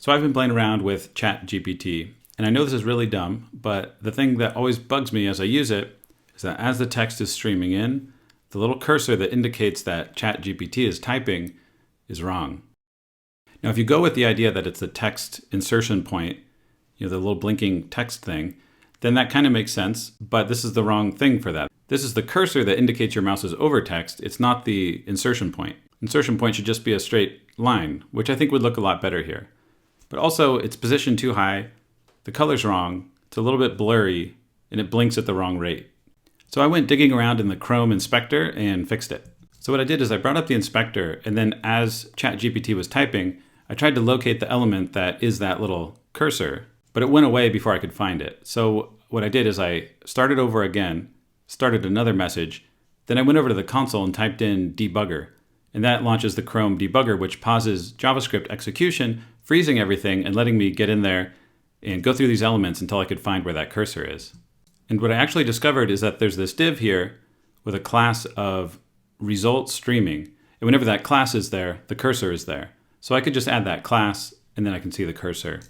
So I've been playing around with ChatGPT, and I know this is really dumb, but the thing that always bugs me as I use it is that as the text is streaming in, the little cursor that indicates that ChatGPT is typing is wrong. Now, if you go with the idea that it's the text insertion point, the little blinking text thing, then that kind of makes sense, but this is the wrong thing for that. This is the cursor that indicates your mouse is over text. It's not the insertion point. Insertion point should just be a straight line, which I think would look a lot better here. But also, it's positioned too high, the color's wrong, it's a little bit blurry, and it blinks at the wrong rate. So I went digging around in the Chrome inspector and fixed it. So what I did is I brought up the inspector, and then as ChatGPT was typing, I tried to locate the element that is that little cursor, but it went away before I could find it. So what I did is I started over again, started another message, then I went over to the console and typed in debugger, and that launches the Chrome debugger, which pauses JavaScript execution, freezing everything and letting me get in there and go through these elements until I could find where that cursor is. And what I actually discovered is that there's this div here with a class of result streaming. And whenever that class is there, the cursor is there. So I could just add that class and then I can see the cursor.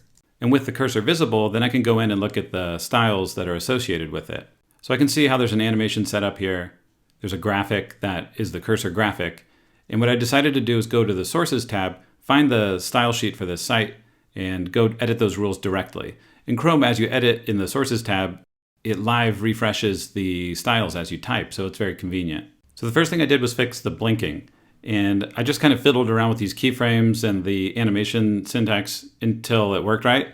And with the cursor visible, then I can go in and look at the styles that are associated with it. So I can see how there's an animation set up here. There's a graphic that is the cursor graphic. And what I decided to do is go to the sources tab, find the style sheet for this site, and go edit those rules directly. In Chrome, as you edit in the sources tab, it live refreshes the styles as you type, so it's very convenient. So the first thing I did was fix the blinking. And I just kind of fiddled around with these keyframes and the animation syntax until it worked right.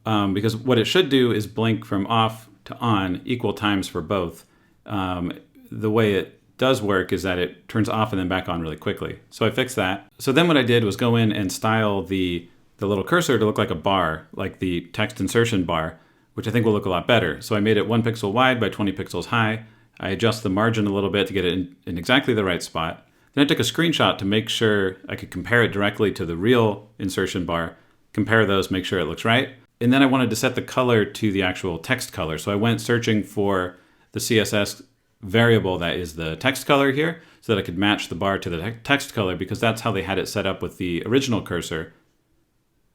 Because what it should do is blink from off to on equal times for both. The way it does work is that it turns off and then back on really quickly. So I fixed that. So then what I did was go in and style the little cursor to look like a bar, like the text insertion bar, which I think will look a lot better. So I made it 1 pixel wide by 20 pixels high. I adjust the margin a little bit to get it in exactly the right spot. Then I took a screenshot to make sure I could compare it directly to the real insertion bar, compare those, make sure it looks right. And then I wanted to set the color to the actual text color. So I went searching for the CSS variable that is the text color here so that I could match the bar to the text color because that's how they had it set up with the original cursor.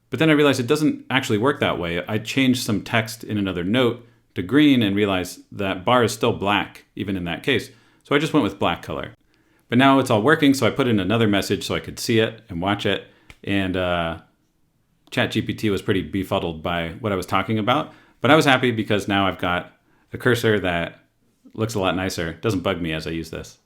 But then I realized it doesn't actually work that way. I changed some text in another note to green and realized that bar is still black even in that case. So I just went with black color. But now it's all working, so I put in another message so I could see it and watch it. And ChatGPT was pretty befuddled by what I was talking about. But I was happy because now I've got a cursor that looks a lot nicer. It doesn't bug me as I use this.